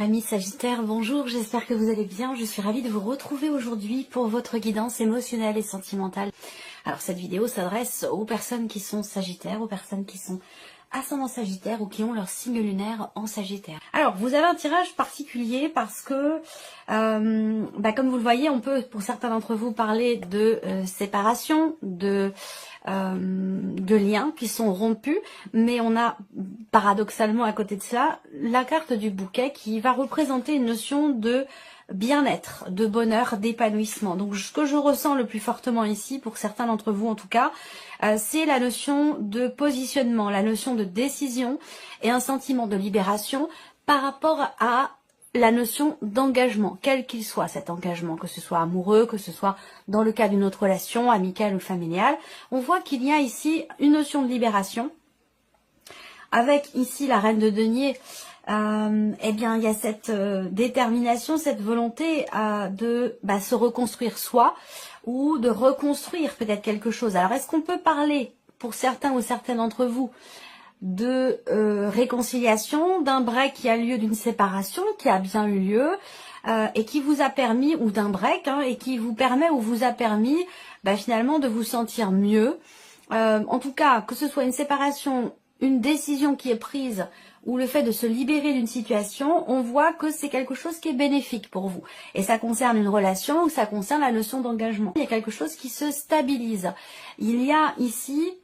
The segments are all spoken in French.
Amis Sagittaires, bonjour, j'espère que vous allez bien. Je suis ravie de vous retrouver aujourd'hui pour votre guidance émotionnelle et sentimentale. Alors cette vidéo s'adresse aux personnes qui sont Sagittaires, aux personnes qui sont ascendant Sagittaire ou qui ont leur signe lunaire en Sagittaire. Alors vous avez un tirage particulier parce que, comme vous le voyez, on peut pour certains d'entre vous parler de séparation, de liens qui sont rompus, mais on a paradoxalement à côté de cela la carte du bouquet qui va représenter une notion de bien-être, de bonheur, d'épanouissement. Donc ce que je ressens le plus fortement ici, pour certains d'entre vous en tout cas, c'est la notion de positionnement, la notion de décision et un sentiment de libération par rapport à la notion d'engagement, quel qu'il soit cet engagement, que ce soit amoureux, que ce soit dans le cas d'une autre relation, amicale ou familiale. On voit qu'il y a ici une notion de libération, avec ici la reine de denier. Eh bien, il y a cette détermination, cette volonté de se reconstruire soi ou de reconstruire peut-être quelque chose. Alors, est-ce qu'on peut parler, pour certains ou certaines d'entre vous, de réconciliation, d'un break qui a lieu, d'une séparation qui a bien eu lieu et qui vous a permis, ou d'un break, et qui vous permet ou vous a permis finalement de vous sentir mieux. En tout cas, que ce soit une séparation, une décision qui est prise ou le fait de se libérer d'une situation, on voit que c'est quelque chose qui est bénéfique pour vous. Et ça concerne une relation ou ça concerne la notion d'engagement. Il y a quelque chose qui se stabilise. Il y a ici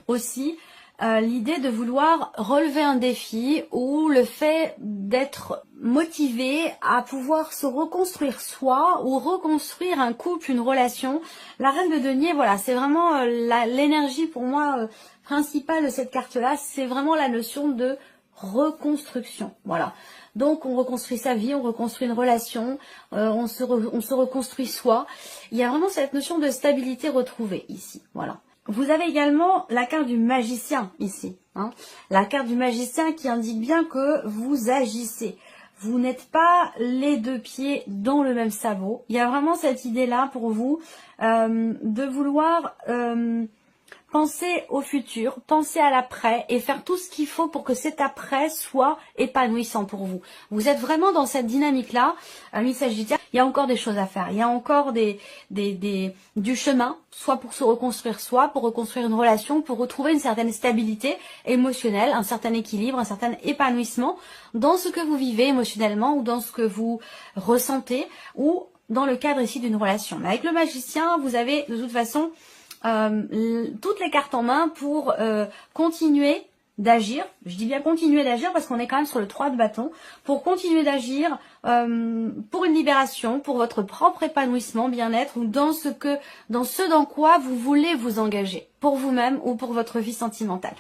aussi l'idée de vouloir relever un défi ou le fait d'être motivé à pouvoir se reconstruire soi ou reconstruire un couple, une relation. La reine de denier, voilà, c'est vraiment l'énergie pour moi principale de cette carte-là, c'est vraiment la notion de reconstruction. Voilà. Donc on reconstruit sa vie, on reconstruit une relation, on se reconstruit soi. Il y a vraiment cette notion de stabilité retrouvée ici. Voilà. Vous avez également la carte du magicien ici. La carte du magicien qui indique bien que vous agissez. Vous n'êtes pas les deux pieds dans le même sabot. Il y a vraiment cette idée-là pour vous de vouloir penser au futur, penser à l'après et faire tout ce qu'il faut pour que cet après soit épanouissant pour vous. Vous êtes vraiment dans cette dynamique-là, amis Sagittaire. Il y a encore des choses à faire. Il y a encore du chemin, soit pour se reconstruire soi, pour reconstruire une relation, pour retrouver une certaine stabilité émotionnelle, un certain équilibre, un certain épanouissement dans ce que vous vivez émotionnellement ou dans ce que vous ressentez ou dans le cadre ici d'une relation. Mais avec le magicien, vous avez de toute façon toutes les cartes en main pour continuer d'agir. Je dis bien continuer d'agir parce qu'on est quand même sur le 3 de bâton. Pour continuer d'agir pour une libération, pour votre propre épanouissement, bien-être ou dans ce dans quoi vous voulez vous engager, pour vous-même ou pour votre vie sentimentale.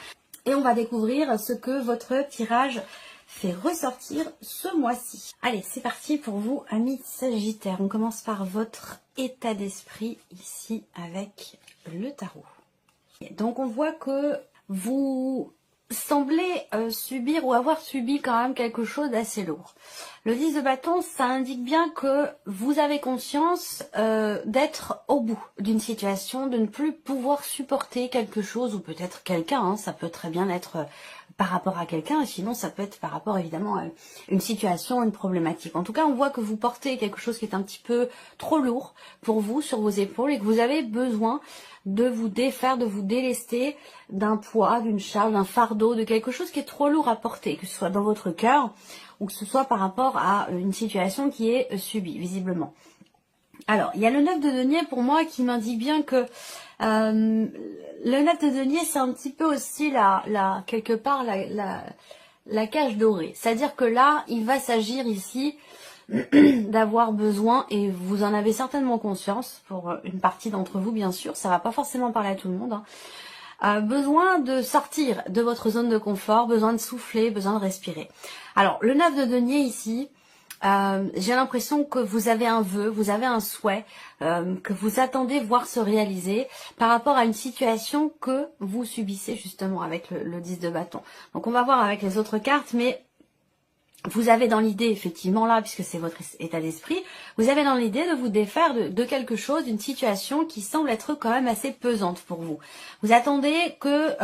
Et on va découvrir ce que votre tirage fait ressortir ce mois-ci. Allez, c'est parti pour vous, amis Sagittaires. On commence par votre état d'esprit ici avec le tarot. Donc on voit que vous semblez subir ou avoir subi quand même quelque chose d'assez lourd. Le 10 de bâton, ça indique bien que vous avez conscience d'être au bout d'une situation, de ne plus pouvoir supporter quelque chose ou peut-être quelqu'un. Ça peut très bien être par rapport à quelqu'un, et sinon ça peut être par rapport évidemment à une situation, une problématique. En tout cas, on voit que vous portez quelque chose qui est un petit peu trop lourd pour vous sur vos épaules et que vous avez besoin de vous défaire, de vous délester d'un poids, d'une charge, d'un fardeau, de quelque chose qui est trop lourd à porter, que ce soit dans votre cœur ou que ce soit par rapport à une situation qui est subie, visiblement. Alors, il y a le 9 de denier pour moi qui m'indique bien que le 9 de denier, c'est un petit peu aussi quelque part la cage dorée. C'est-à-dire que là, il va s'agir ici d'avoir besoin, et vous en avez certainement conscience, pour une partie d'entre vous bien sûr, ça va pas forcément parler à tout le monde, besoin de sortir de votre zone de confort, besoin de souffler, besoin de respirer. Alors, le 9 de denier ici, j'ai l'impression que vous avez un vœu, vous avez un souhait que vous attendez voir se réaliser par rapport à une situation que vous subissez justement avec le 10 de bâton. Donc on va voir avec les autres cartes, mais vous avez dans l'idée, effectivement là, puisque c'est votre état d'esprit, vous avez dans l'idée de vous défaire de quelque chose, d'une situation qui semble être quand même assez pesante pour vous. Vous attendez que,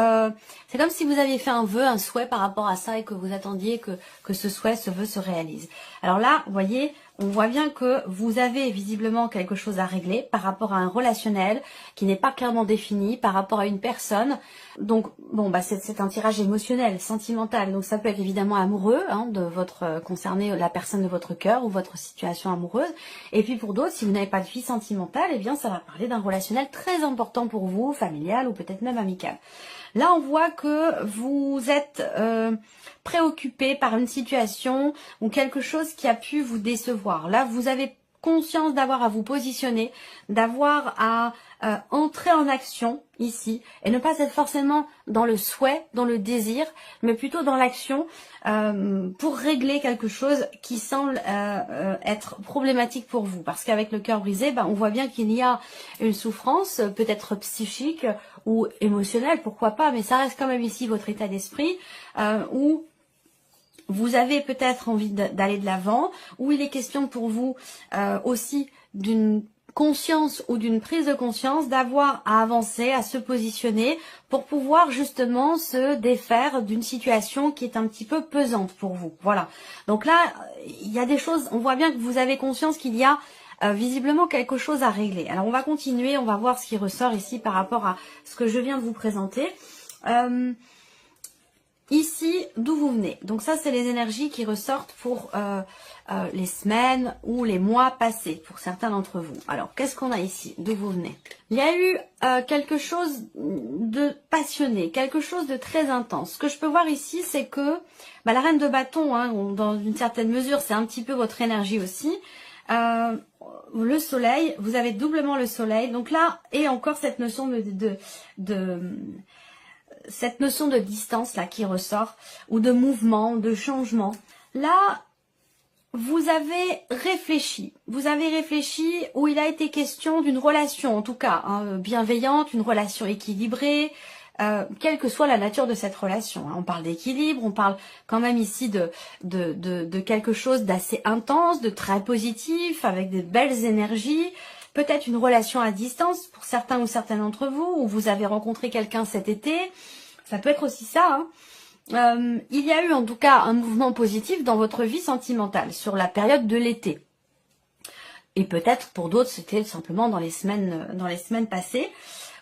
c'est comme si vous aviez fait un vœu, un souhait par rapport à ça et que vous attendiez que ce souhait, ce vœu se réalise. Alors là, vous voyez, on voit bien que vous avez visiblement quelque chose à régler par rapport à un relationnel qui n'est pas clairement défini, par rapport à une personne. Donc, bon, bah c'est un tirage émotionnel, sentimental. Donc ça peut être évidemment amoureux, hein, de votre concerner la personne de votre cœur ou votre situation amoureuse. Et puis pour d'autres, si vous n'avez pas de vie sentimentale, eh bien ça va parler d'un relationnel très important pour vous, familial ou peut-être même amical. Là, on voit que vous êtes préoccupé par une situation ou quelque chose qui a pu vous décevoir. Là, vous avez conscience d'avoir à vous positionner, d'avoir à entrer en action ici et ne pas être forcément dans le souhait, dans le désir, mais plutôt dans l'action pour régler quelque chose qui semble être problématique pour vous. Parce qu'avec le cœur brisé, ben, on voit bien qu'il y a une souffrance, peut-être psychique ou émotionnelle, pourquoi pas, mais ça reste quand même ici votre état d'esprit où vous avez peut-être envie d'aller de l'avant, où il est question pour vous aussi d'une conscience ou d'une prise de conscience, d'avoir à avancer, à se positionner pour pouvoir justement se défaire d'une situation qui est un petit peu pesante pour vous. Voilà. Donc là, il y a des choses, on voit bien que vous avez conscience qu'il y a visiblement quelque chose à régler. Alors on va continuer, on va voir ce qui ressort ici par rapport à ce que je viens de vous présenter. Ici, d'où vous venez. Donc ça, c'est les énergies qui ressortent pour les semaines ou les mois passés, pour certains d'entre vous. Alors, qu'est-ce qu'on a ici? D'où vous venez? Il y a eu quelque chose de passionné, quelque chose de très intense. Ce que je peux voir ici, c'est que bah, la reine de bâton, hein, dans une certaine mesure, c'est un petit peu votre énergie aussi. Le soleil, vous avez doublement le soleil. Donc là, et encore cette notion cette notion de distance là qui ressort, ou de mouvement, de changement. Là, vous avez réfléchi où il a été question d'une relation, en tout cas hein, bienveillante, une relation équilibrée, quelle que soit la nature de cette relation. Hein. On parle d'équilibre, on parle quand même ici de quelque chose d'assez intense, de très positif, avec des belles énergies. Peut-être une relation à distance pour certains ou certaines d'entre vous, où vous avez rencontré quelqu'un cet été. Ça peut être aussi ça. Hein. Il y a eu en tout cas un mouvement positif dans votre vie sentimentale sur la période de l'été. Et peut-être pour d'autres, c'était simplement dans les semaines passées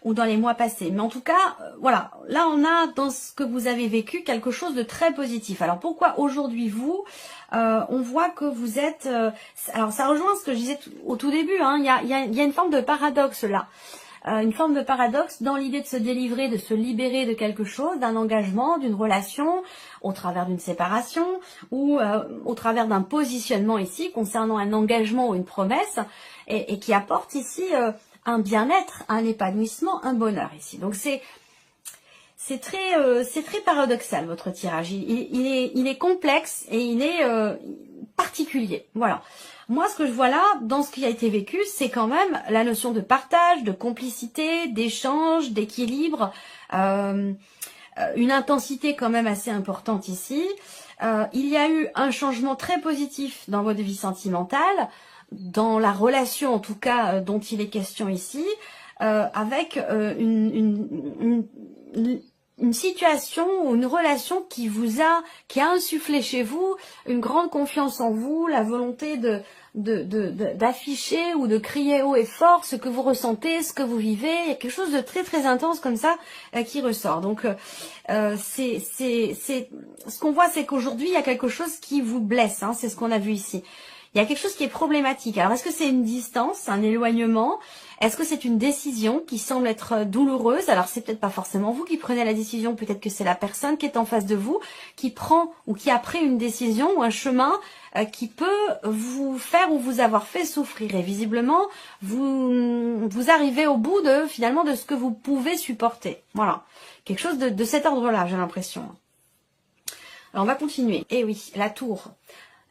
ou dans les mois passés. Mais en tout cas, voilà, là on a dans ce que vous avez vécu quelque chose de très positif. Alors pourquoi aujourd'hui vous, on voit que vous êtes... alors ça rejoint ce que je disais au tout début, hein, il y a une forme de paradoxe là. Une forme de paradoxe dans l'idée de se délivrer, de se libérer de quelque chose, d'un engagement, d'une relation, au travers d'une séparation ou au travers d'un positionnement ici concernant un engagement ou une promesse et qui apporte ici un bien-être, un épanouissement, un bonheur ici. Donc c'est très paradoxal votre tirage. Il est complexe et il est particulier. Voilà. Moi, ce que je vois là, dans ce qui a été vécu, c'est quand même la notion de partage, de complicité, d'échange, d'équilibre, une intensité quand même assez importante ici. Il y a eu un changement très positif dans votre vie sentimentale, dans la relation en tout cas dont il est question ici, avec une situation ou une relation qui a insufflé chez vous une grande confiance en vous, la volonté d'afficher ou de crier haut et fort ce que vous ressentez, ce que vous vivez. Il y a quelque chose de très très intense comme ça qui ressort. Donc ce qu'on voit, c'est qu'aujourd'hui il y a quelque chose qui vous blesse, hein, c'est ce qu'on a vu ici. Il y a quelque chose qui est problématique. Alors, est-ce que c'est une distance, un éloignement? Est-ce que c'est une décision qui semble être douloureuse? Alors, c'est peut-être pas forcément vous qui prenez la décision. Peut-être que c'est la personne qui est en face de vous qui prend ou qui a pris une décision ou un chemin qui peut vous faire ou vous avoir fait souffrir. Et visiblement, vous arrivez au bout finalement de ce que vous pouvez supporter. Voilà. Quelque chose de cet ordre-là, j'ai l'impression. Alors, on va continuer. Eh oui, la tour.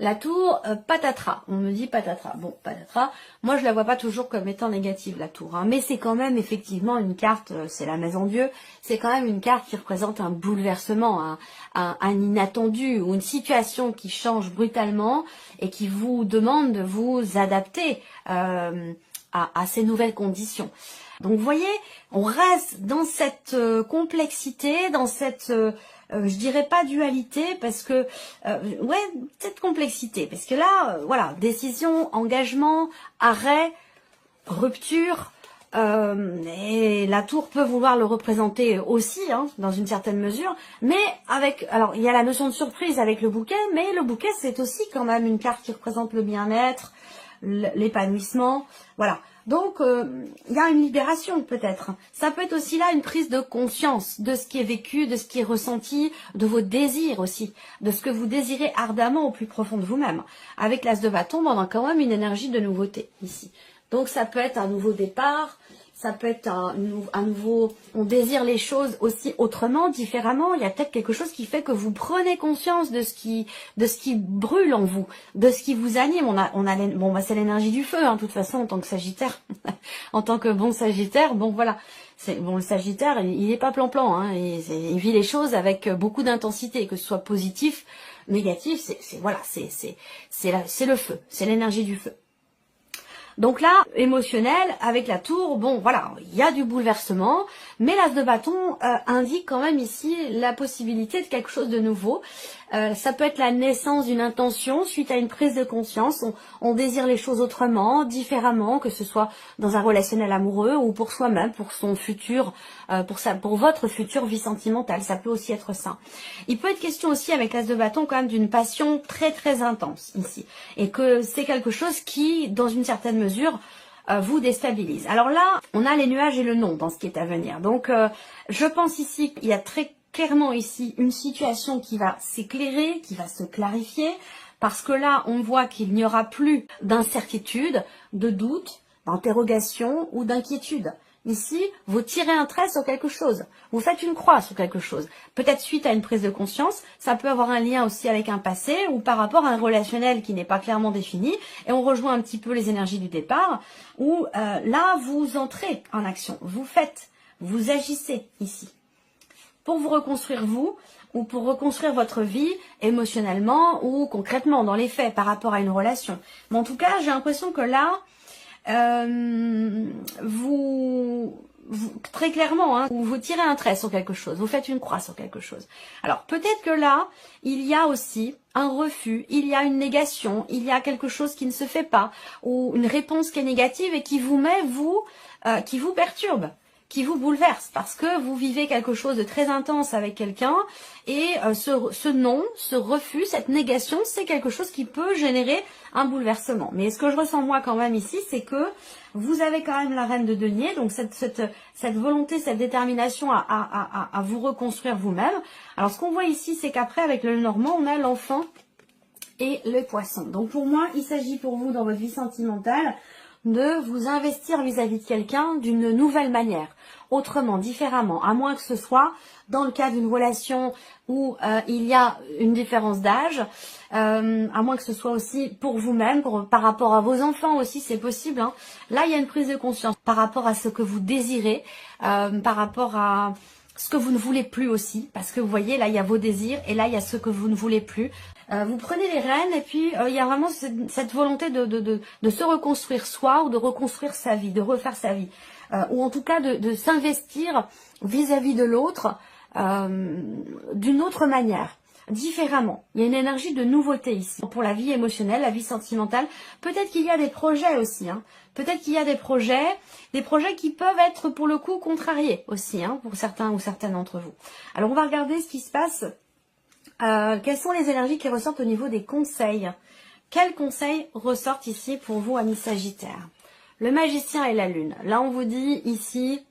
La tour, patatras. On me dit patatras. Bon, patatras. Moi, je la vois pas toujours comme étant négative, la tour. Hein. Mais c'est quand même effectivement une carte, c'est la maison Dieu. C'est quand même une carte qui représente un bouleversement, un inattendu ou une situation qui change brutalement et qui vous demande de vous adapter à ces nouvelles conditions. Donc, vous voyez, on reste dans cette complexité, dans cette... je dirais pas dualité parce que ouais, cette complexité parce que là voilà, décision, engagement, arrêt, rupture, et la tour peut vouloir le représenter aussi hein, dans une certaine mesure, mais avec, alors il y a la notion de surprise avec le bouquet, mais le bouquet c'est aussi quand même une carte qui représente le bien-être, l'épanouissement, voilà. Donc, il y a une libération peut-être. Ça peut être aussi là une prise de conscience de ce qui est vécu, de ce qui est ressenti, de vos désirs aussi, de ce que vous désirez ardemment au plus profond de vous-même. Avec l'as de bâton, on a quand même une énergie de nouveauté ici. Donc, ça peut être un nouveau départ, ça peut être un nouveau... On désire les choses aussi autrement, différemment. Il y a peut-être quelque chose qui fait que vous prenez conscience de ce qui brûle en vous, de ce qui vous anime. Bon, bah, c'est l'énergie du feu, hein, de toute façon, en tant que Sagittaire. En tant que bon Sagittaire, bon, voilà. Bon, le Sagittaire, il n'est pas plan-plan. Hein, il vit les choses avec beaucoup d'intensité, que ce soit positif, négatif. C'est le feu, c'est l'énergie du feu. Donc là, émotionnel, avec la tour, bon voilà, il y a du bouleversement, mais l'as de bâton indique quand même ici la possibilité de quelque chose de nouveau. Ça peut être la naissance d'une intention suite à une prise de conscience. On désire les choses autrement, différemment, que ce soit dans un relationnel amoureux ou pour soi-même, pour son futur, pour votre future vie sentimentale. Ça peut aussi être ça. Il peut être question aussi avec l'as de bâton quand même d'une passion très très intense ici. Et que c'est quelque chose qui, dans une certaine mesure, vous déstabilise. Alors là, on a les nuages et le non dans ce qui est à venir. Donc, je pense ici qu'il y a très clairement ici une situation qui va s'éclairer, qui va se clarifier, parce que là, on voit qu'il n'y aura plus d'incertitude, de doute, d'interrogation ou d'inquiétude. Ici, vous tirez un trait sur quelque chose, vous faites une croix sur quelque chose, peut-être suite à une prise de conscience, ça peut avoir un lien aussi avec un passé ou par rapport à un relationnel qui n'est pas clairement défini, et on rejoint un petit peu les énergies du départ, où là, vous entrez en action, vous agissez ici. Pour vous reconstruire vous, ou pour reconstruire votre vie émotionnellement ou concrètement dans les faits par rapport à une relation. Mais en tout cas, j'ai l'impression que là, vous très clairement, hein, vous tirez un trait sur quelque chose, vous faites une croix sur quelque chose. Alors peut-être que là, il y a aussi un refus, il y a une négation, il y a quelque chose qui ne se fait pas, ou une réponse qui est négative et qui vous met, qui vous perturbe, qui vous bouleverse, parce que vous vivez quelque chose de très intense avec quelqu'un, et ce non, ce refus, cette négation, c'est quelque chose qui peut générer un bouleversement. Mais ce que je ressens moi quand même ici, c'est que vous avez quand même la reine de denier, donc cette volonté, cette détermination à vous reconstruire vous-même. Alors ce qu'on voit ici, c'est qu'après, avec le Normand, on a l'enfant et le poisson. Donc pour moi, il s'agit pour vous, dans votre vie sentimentale, de vous investir vis-à-vis de quelqu'un d'une nouvelle manière, autrement, différemment, à moins que ce soit dans le cas d'une relation où il y a une différence d'âge, à moins que ce soit aussi pour vous-même, par rapport à vos enfants aussi, c'est possible. Hein. Là, il y a une prise de conscience par rapport à ce que vous désirez, par rapport à ce que vous ne voulez plus aussi, parce que vous voyez, là, il y a vos désirs, et là, il y a ce que vous ne voulez plus. Vous prenez les rênes, et puis il y a vraiment cette volonté de se reconstruire soi, ou de reconstruire sa vie, de refaire sa vie, ou en tout cas de s'investir vis-à-vis de l'autre d'une autre manière, différemment. Il y a une énergie de nouveauté ici, pour la vie émotionnelle, la vie sentimentale. Peut-être qu'il y a des projets aussi, hein. Peut-être qu'il y a des projets qui peuvent être pour le coup contrariés aussi, hein, pour certains ou certaines d'entre vous. Alors on va regarder ce qui se passe. Quelles sont les énergies qui ressortent au niveau des conseils? Quels conseils ressortent ici pour vous, amis Sagittaires? Le magicien et la lune. Là, on vous dit ici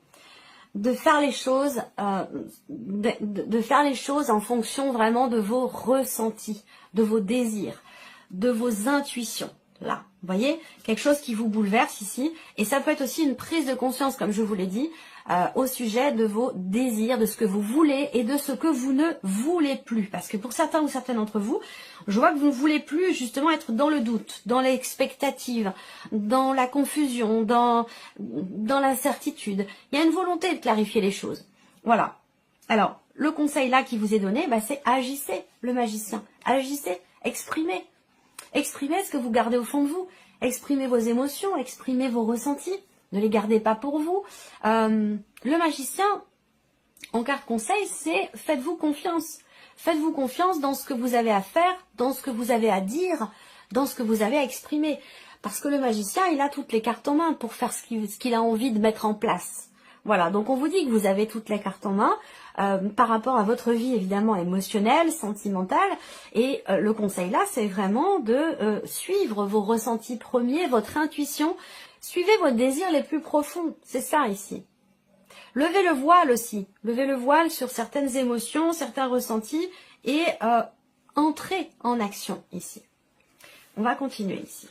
de faire les choses, de faire les choses en fonction vraiment de vos ressentis, de vos désirs, de vos intuitions. là. Vous voyez, quelque chose qui vous bouleverse ici. Et ça peut être aussi une prise de conscience, comme je vous l'ai dit, au sujet de vos désirs, de ce que vous voulez et de ce que vous ne voulez plus. Parce que pour certains ou certaines d'entre vous, je vois que vous ne voulez plus justement être dans le doute, dans l'expectative, dans la confusion, dans l'incertitude. Il y a une volonté de clarifier les choses. Voilà. Alors, le conseil là qui vous est donné, c'est agissez, le magicien. Agissez, exprimez. Exprimez ce que vous gardez au fond de vous. Exprimez vos émotions, exprimez vos ressentis. Ne les gardez pas pour vous. Le magicien, en carte conseil, c'est faites-vous confiance. Faites-vous confiance dans ce que vous avez à faire, dans ce que vous avez à dire, dans ce que vous avez à exprimer. Parce que le magicien, il a toutes les cartes en main pour faire ce qu'il a envie de mettre en place. Voilà, donc on vous dit que vous avez toutes les cartes en main par rapport à votre vie évidemment émotionnelle, sentimentale. Et le conseil là, c'est vraiment de suivre vos ressentis premiers, votre intuition. Suivez vos désirs les plus profonds, c'est ça ici. Levez le voile aussi, levez le voile sur certaines émotions, certains ressentis et entrez en action ici. On va continuer ici.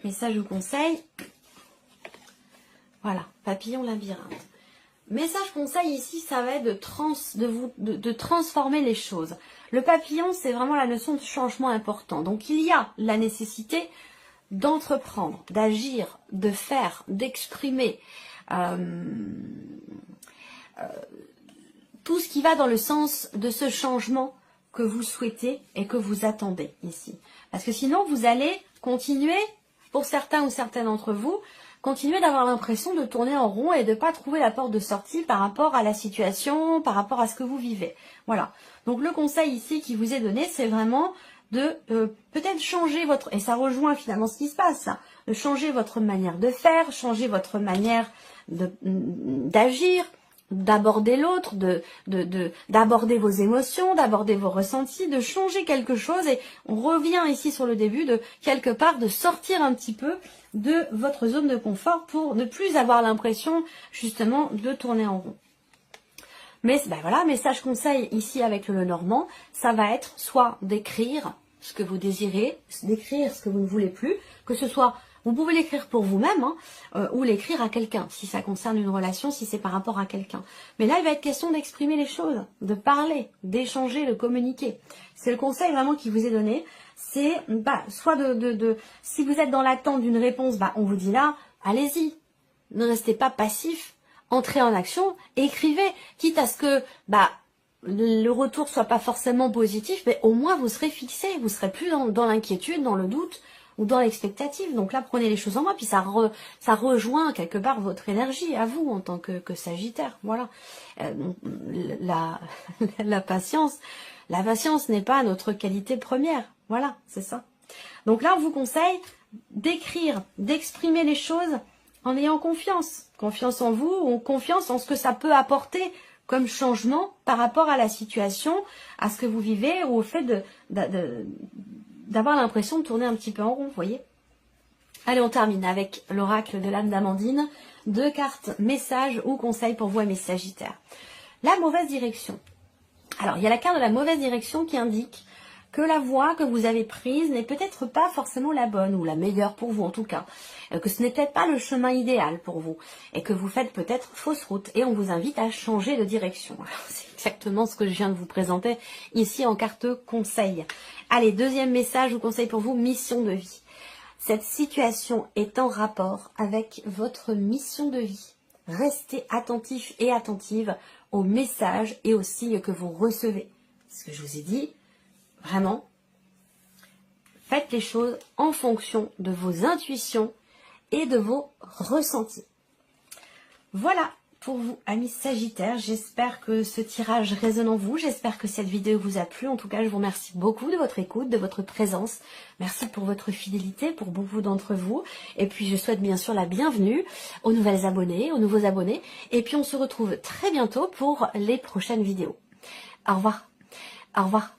Message ou conseil. Voilà, papillon labyrinthe. Message conseil ici, ça va être de transformer les choses. Le papillon, c'est vraiment la notion de changement important. Donc il y a la nécessité d'entreprendre, d'agir, de faire, d'exprimer tout ce qui va dans le sens de ce changement que vous souhaitez et que vous attendez ici. Parce que sinon, vous allez continuer, pour certains ou certaines d'entre vous, continuer d'avoir l'impression de tourner en rond et de ne pas trouver la porte de sortie par rapport à la situation, par rapport à ce que vous vivez. Voilà. Donc le conseil ici qui vous est donné, c'est vraiment de peut-être changer votre... Et ça rejoint finalement ce qui se passe, ça, de changer votre manière de faire, changer votre manière d'agir, d'aborder l'autre, d'aborder vos émotions, d'aborder vos ressentis, de changer quelque chose. Et on revient ici sur le début de quelque part de sortir un petit peu de votre zone de confort pour ne plus avoir l'impression justement de tourner en rond. Mais voilà, message conseil ici avec le Lenormand, ça va être soit d'écrire ce que vous désirez, d'écrire ce que vous ne voulez plus, que ce soit, vous pouvez l'écrire pour vous-même, ou l'écrire à quelqu'un, si ça concerne une relation, si c'est par rapport à quelqu'un. Mais là, il va être question d'exprimer les choses, de parler, d'échanger, de communiquer. C'est le conseil vraiment qui vous est donné, c'est soit si vous êtes dans l'attente d'une réponse, on vous dit là, allez-y, ne restez pas passif, entrez en action, écrivez, quitte à ce que le retour soit pas forcément positif, mais au moins vous serez fixé, vous serez plus dans l'inquiétude, dans le doute ou dans l'expectative. Donc là, prenez les choses en main, puis ça rejoint quelque part votre énergie à vous en tant que Sagittaire. Voilà. La patience n'est pas notre qualité première. Voilà, c'est ça. Donc là, on vous conseille d'écrire, d'exprimer les choses en ayant confiance. Confiance en vous, ou confiance en ce que ça peut apporter comme changement par rapport à la situation, à ce que vous vivez, ou au fait d'avoir l'impression de tourner un petit peu en rond, vous voyez. Allez, on termine avec l'oracle de l'âme d'Amandine. 2 cartes, message ou conseil pour vous et mes Sagittaires. La mauvaise direction. Alors, il y a la carte de la mauvaise direction qui indique que la voie que vous avez prise n'est peut-être pas forcément la bonne, ou la meilleure pour vous en tout cas, que ce n'est peut-être pas le chemin idéal pour vous, et que vous faites peut-être fausse route, et on vous invite à changer de direction. C'est exactement ce que je viens de vous présenter ici en carte conseil. Allez, deuxième message ou conseil pour vous, mission de vie. Cette situation est en rapport avec votre mission de vie. Restez attentif et attentive aux messages et aux signes que vous recevez. Ce que je vous ai dit, vraiment, faites les choses en fonction de vos intuitions et de vos ressentis. Voilà pour vous, amis Sagittaires. J'espère que ce tirage résonne en vous. J'espère que cette vidéo vous a plu. En tout cas, je vous remercie beaucoup de votre écoute, de votre présence. Merci pour votre fidélité, pour beaucoup d'entre vous. Et puis, je souhaite bien sûr la bienvenue aux nouvelles abonnés, aux nouveaux abonnés. Et puis, on se retrouve très bientôt pour les prochaines vidéos. Au revoir. Au revoir.